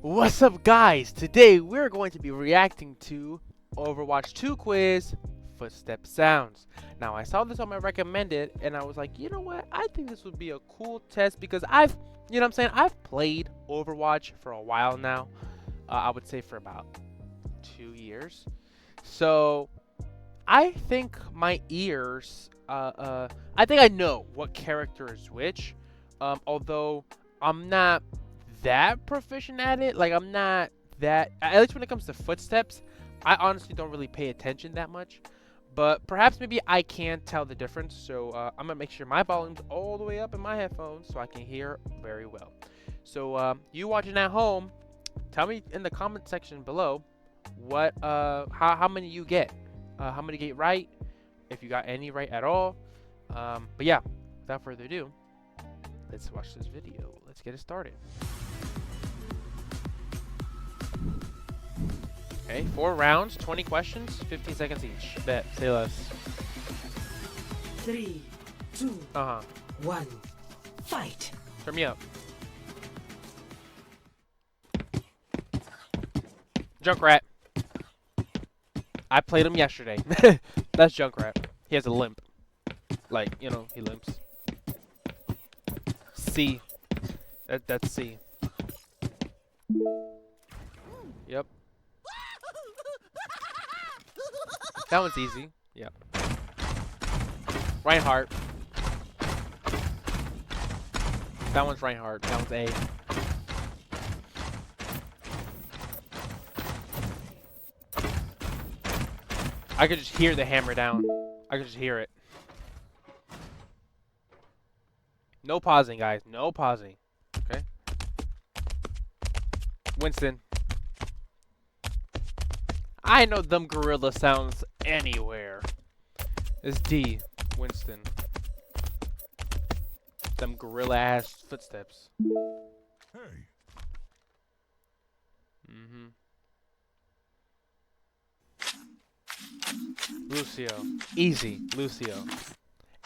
What's up, guys? Today we're going to be reacting to Overwatch 2 quiz, Footstep Sounds. Now, I saw this on my recommended, and I was like, you know what? I think this would be a cool test because I've played Overwatch for a while now. I would say for about 2 years. So, I think my ears, I think I know what character is which. Although I'm not that proficient at it. Like, I'm not that, at least when it comes to footsteps, I honestly don't really pay attention that much. But perhaps maybe I can tell the difference. So I'm gonna make sure my volume's all the way up in my headphones so I can hear very well. So you watching at home, tell me in the comment section below what how many you get, how many get right, if you got any right at all. But yeah, without further ado, let's watch this video. Let's get it started. Okay, 4 rounds, 20 questions, 15 seconds each. Bet, say less. 3, 2, 1, fight. Turn me up. Junkrat. I played him yesterday. That's Junkrat. He has a limp. Like, you know, he limps. C. That's C. Yep. That one's easy. Yep. Reinhardt. That one's Reinhardt. That one's A. I could just hear the hammer down. I could just hear it. No pausing, guys. No pausing. Okay. Winston. I know them gorilla sounds anywhere. It's D. Winston. Them gorilla ass footsteps. Hey. Lucio. Easy. Lucio.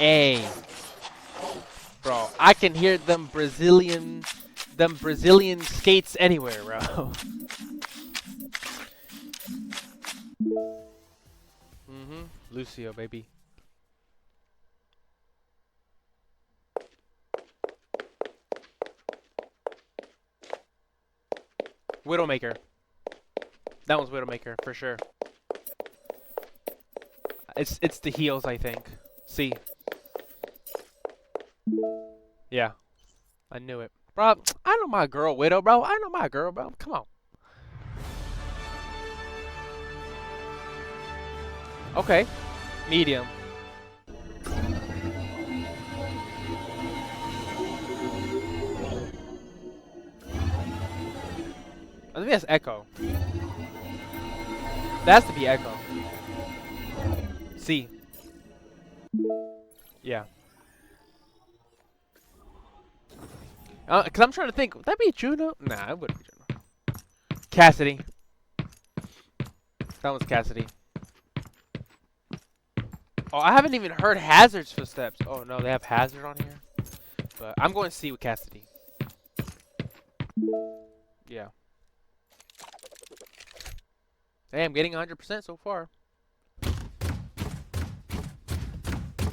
A. Bro, I can hear them Brazilian skates anywhere, bro. Lucio, baby. Widowmaker. That one's Widowmaker for sure. It's the heels, I think. C. Yeah. I knew it. Bro, I know my girl, Widow, bro. I know my girl, bro. Come on. Okay. Medium. I think that's Echo. That has to be Echo. C. Yeah. Cause I'm trying to think, would that be Juno? Nah, it wouldn't be Juno. Cassidy. That one's Cassidy. Oh, I haven't even heard Hazard's footsteps. Oh no, they have Hazard on here. But I'm going to C with Cassidy. Yeah. Hey, I'm getting 100% so far.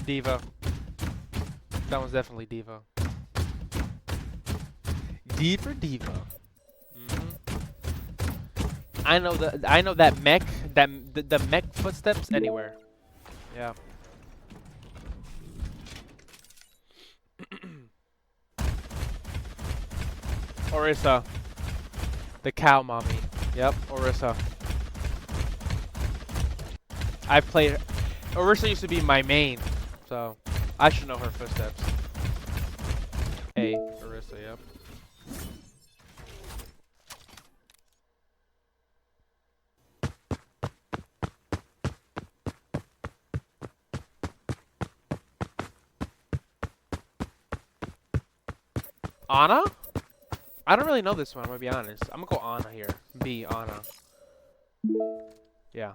Diva. That one's definitely Diva. D for Diva. I know that mech, the mech footsteps anywhere. Yeah. Orisa. The cow mommy. Yep, Orisa. I've played. Orisa used to be my main, so I should know her footsteps. A. Orisa, yep. Anna? I don't really know this one, I'm gonna be honest. I'm gonna go Anna here. B, Anna. Yeah.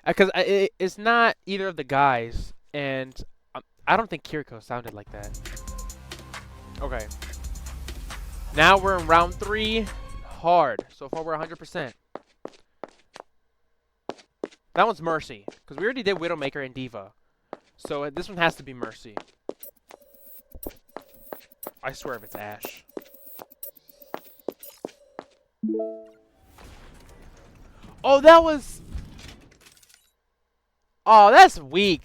Because it's not either of the guys, and I don't think Kiriko sounded like that. Okay. Now we're in round 3. hard. So far, we're 100%. That one's Mercy, because we already did Widowmaker and Diva. So this one has to be Mercy. I swear if it's Ashe. Oh, that was... Oh, that's weak.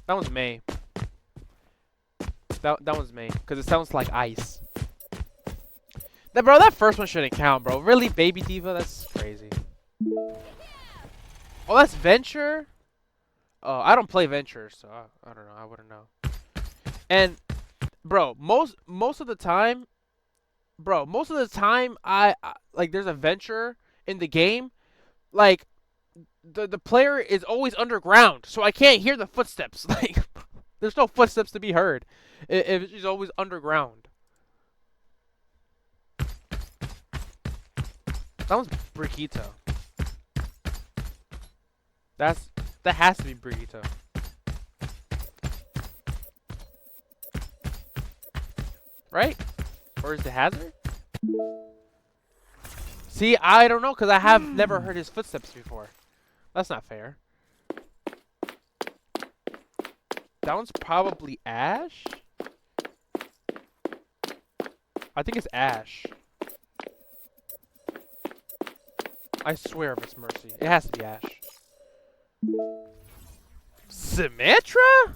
That one's May. That one's May, because it sounds like ice. Bro, that first one shouldn't count, bro. Really, Baby Diva? That's crazy. Oh, that's Venture? Oh, I don't play Venture, so I don't know. I wouldn't know. And, bro, most of the time, I like there's a Venture in the game, like the player is always underground, so I can't hear the footsteps. Like, there's no footsteps to be heard if she's always underground. That one's Brigitte. That has to be Brigitte. Right? Or is it Hazard? See, I don't know, because I have never heard his footsteps before. That's not fair. That one's probably Ashe? I think it's Ashe. I swear if it's Mercy. It has to be Ashe. Symmetra?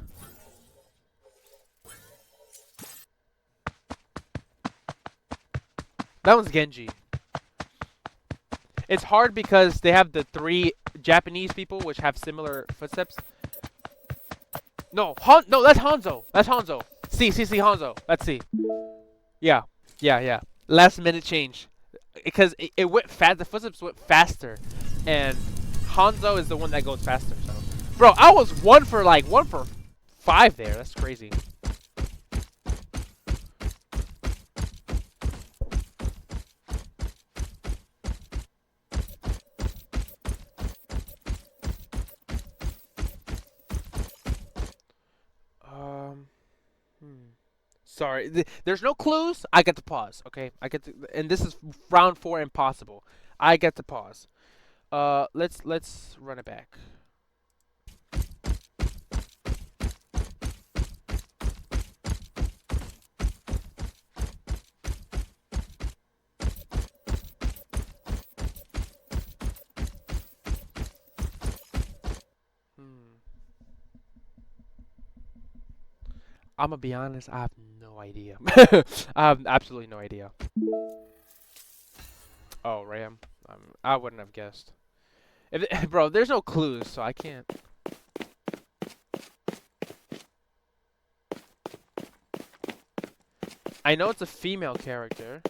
That one's Genji. It's hard because they have the 3 Japanese people which have similar footsteps. No, no, that's Hanzo. That's Hanzo. See, Hanzo. Let's see. Yeah. Last minute change. Because it went fast. The footsteps went faster. And Hanzo is the one that goes faster. So, bro, I was 1 for 5 there. That's crazy. Sorry, there's no clues. I get to pause. Okay, and this is round 4 impossible. I get to pause. Let's run it back. I'm gonna be honest, I have no idea. I have absolutely no idea. Oh, Ram. I wouldn't have guessed. Bro, there's no clues, so I can't. I know it's a female character.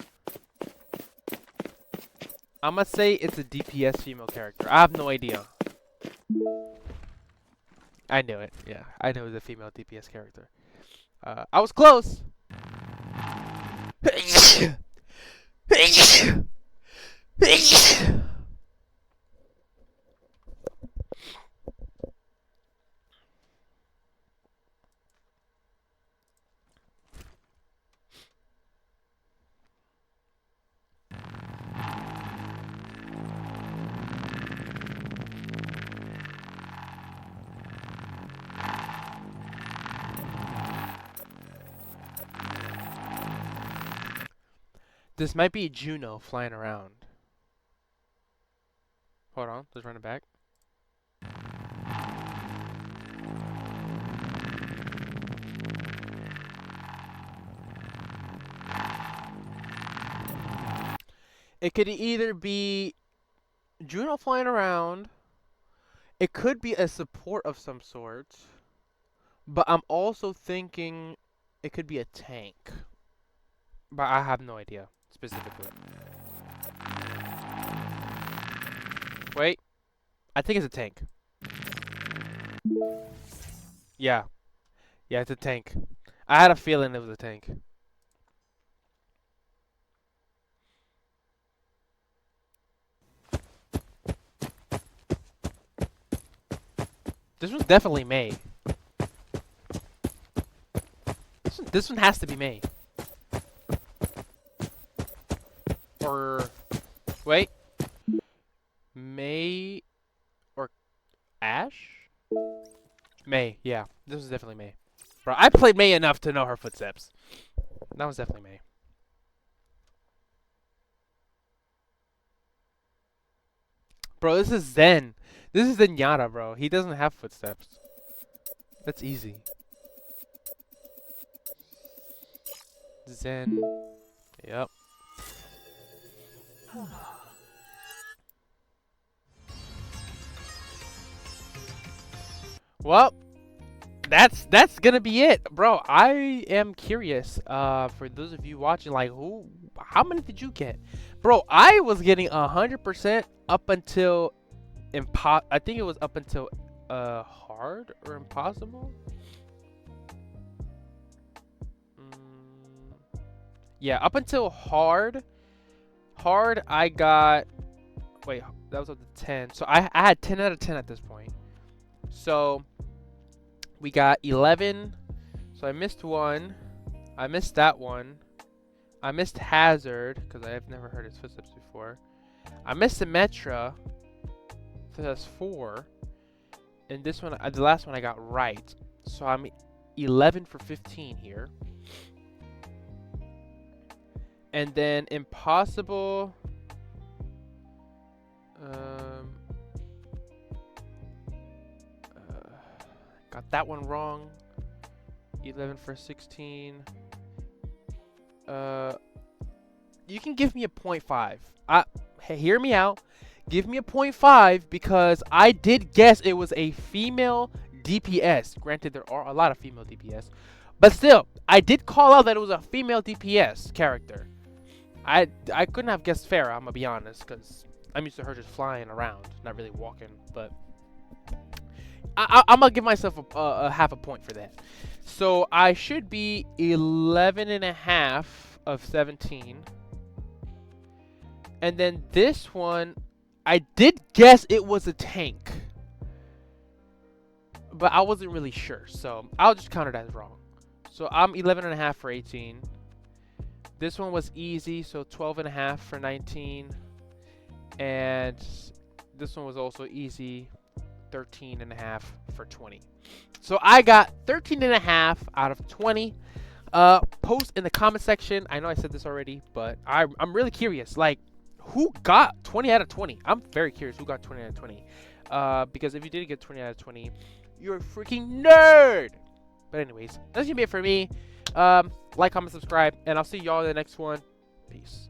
I'm gonna say it's a DPS female character. I have no idea. I knew it. Yeah, I knew it was a female DPS character. I was close. This might be Juno flying around. Hold on, let's run it back. It could either be Juno flying around. It could be a support of some sort. But I'm also thinking it could be a tank. But I have no idea. Specifically. Wait. I think it's a tank. Yeah. Yeah, it's a tank. I had a feeling it was a tank. This one's definitely May. This one has to be May. Or wait, May or Ash? May, yeah. This was definitely May. Bro, I played May enough to know her footsteps. That was definitely May. Bro, this is Zen. This is Zenyatta, bro. He doesn't have footsteps. That's easy. Zen. Yep. Well, that's gonna be it, bro. I am curious. For those of you watching, like, how many did you get, bro? I was getting 100% up until I think it was up until hard or impossible. Yeah, up until hard. Hard, I got. Wait, that was up to 10. So I had 10 out of 10 at this point. So we got 11. So I missed one. I missed that one. I missed Hazard because I have never heard his footsteps before. I missed Symmetra. So that's 4. And this one, the last one I got right. So I'm 11 for 15 here. And then impossible. Got that one wrong. 11 for 16. You can give me a 0.5. Hey, hear me out. Give me a 0.5 because I did guess it was a female DPS. Granted, there are a lot of female DPS, but still, I did call out that it was a female DPS character. I couldn't have guessed Farah, I'm gonna be honest, because I'm used to her just flying around, not really walking. But I'm gonna give myself a half a point for that. So I should be 11.5 of 17. And then this one, I did guess it was a tank, but I wasn't really sure, so I'll just count it as wrong. So I'm 11.5 for 18. This one was easy, so 12.5 for 19. And this one was also easy, 13.5 for 20. So I got 13.5 out of 20. Post in the comment section. I know I said this already, but I'm really curious. Like, who got 20 out of 20? I'm very curious who got 20 out of 20. Because if you did get 20 out of 20, you're a freaking nerd. But anyways, that's gonna be it for me. Like, comment, subscribe, and I'll see y'all in the next one. Peace.